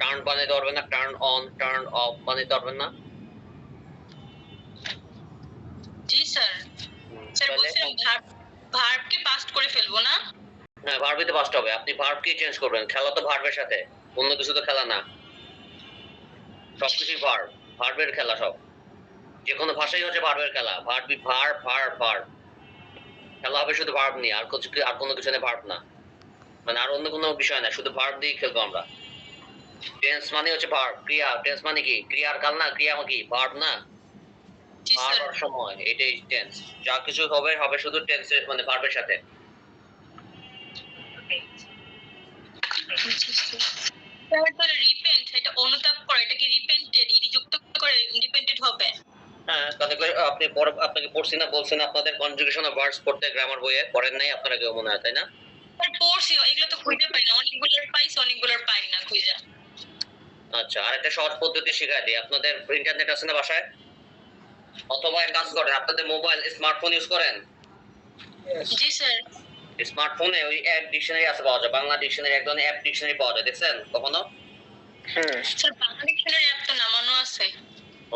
Turn বানাইতে পারবেন না, টার্ন অন টার্ন অফ বানাইতে পারবেন না? জি স্যার। স্যার বলছিলাম ভার্বকে পাস্ট করে ফেলবো না? হ্যাঁ, ভার্বিতে পাস্ট হবে। আপনি ভার্বকে চেঞ্জ করবেন। খেলা তো ভার্বের সাথে, অন্য কিছু তো খেলা না। সবকিছুই ভার্ব, ভার্বের খেলা সব। যে কোনো ভাষাই হচ্ছে ভার্বের খেলা। ভার্ব খেলা হবে শুধু ভার্ব নিয়ে, আর কোনো কিছু নিয়ে ভার্ব না। মানে আর অন্য কোনো বিষয় না, শুধু ভার্ব দিয়ে খেলবো আমরা। টেন্স মানে হচ্ছে ভার্ব, ক্রিয়া। টেন্স মানে কি? ক্রিয়ার কাল না? ক্রিয়া কি ভার্ব না? ভার্ব আর সময়, এটাই টেন্স। যা কিছু হবে হবে শুধু টেন্সের মানে ভার্বের সাথে। তাহলে রিপেন্ট, এটা অনুতাপ করে, এটা কি রিপেন্টেড ইডি যুক্ত করে রিপেন্টেড হবে? হ্যাঁ, তাতে করে আপনি আপনাকে পড়ছি না, বলছেন আপনাদের কনজুগেশন অফ ভার্বস পড়তে গ্রামার বইয়ে পড়েন নাই আপনারা কেউ মনে হয়, তাই না? পড়ছি, এগুলো তো খুঁজে পাই না, অনেকগুলোর পাইছি, অনেকগুলোর পাই না খুঁজে। আচ্ছা, আরেকটা সহজ পদ্ধতি শিখাই দিই। আপনাদের ইন্টারনেট আছে না বাসায়? অথবা এক কাজ করেন, আপনাদের মোবাইল স্মার্টফোন ইউজ করেন? জি স্যার। স্মার্টফোনে ওই অ্যাপ ডিকশনারি আছে পাওয়া যায়, বাংলা ডিকশনারি, এক ধরনের অ্যাপ ডিকশনারি পাওয়া যায়, দেখছেন কখনো? স্যার বাংলা ডিকশনারি অ্যাপ তো নামানো আছে।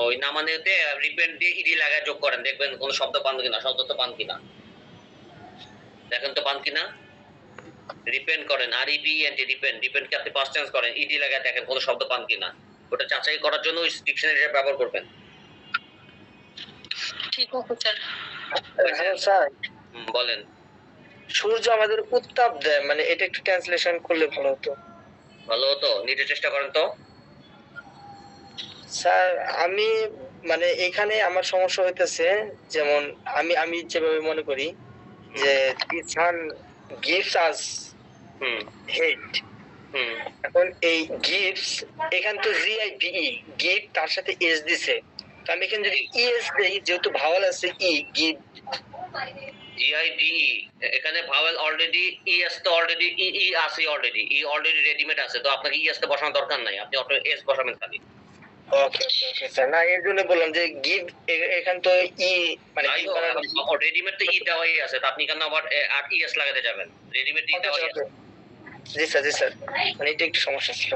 ওই নামানোতে রিপেন্ট দিয়ে ইডি লাগায় যোগ করেন, দেখবেন কোনো শব্দ পান কিনা, শব্দ তো পান কিনা, দেখেন তো পান কিনা। রিপেন্ট করেন, আর ইপিএনটি রিপেন্ট, রিপেন্টকে আপনি পাস্ট টেন্স করেন, ইডি লাগায় দেখেন কোনো শব্দ পান কিনা। ওটা যাচাই করার জন্য ওই ডিকশনারিটা ব্যবহার করবেন। ঠিক আছে স্যার। হ্যাঁ স্যার, বলেন। সূর্য আমাদের উত্তাপ দেয়, মানে এটা একটু ট্রান্সলেশন করলে ভালো হতো। ভালো হতো, নিজে চেষ্টা করেন তো। স্যার আমি মানে এখানে আমার সমস্যা হইতেছে, যেমন আমি আমি যেভাবে মনে করি যে the sun gives us hate, এখন এই গিভস, এখান তো জিআইপিই গিভ, তার সাথে এস দিছে, তো আমি এখানে যদি ইএস দেই, যেহেতু ভাওয়াল আছে ই, গিভ জিআইডিই, এখানে ভাওয়েল অলরেডি, ইএস তো অলরেডি ই আছে, অলরেডি রেডিমেড আছে, তো আপনাকে ইএস তো বসানোর দরকার নাই, আপনি অটো এস বসাবেন খালি। ওকে ওকে ওকে স্যার, না এর জন্য বললাম যে গিভ, এখান তো ই মানে রেডিমেড তো ই দেওয়াই আছে, তো আপনি কেন আবার আর ইএস লাগাতে যাবেন? রেডিমেড ই দেওয়াই আছে। জি স্যার জি স্যার, মানে এটা একটু সমস্যা ছিল।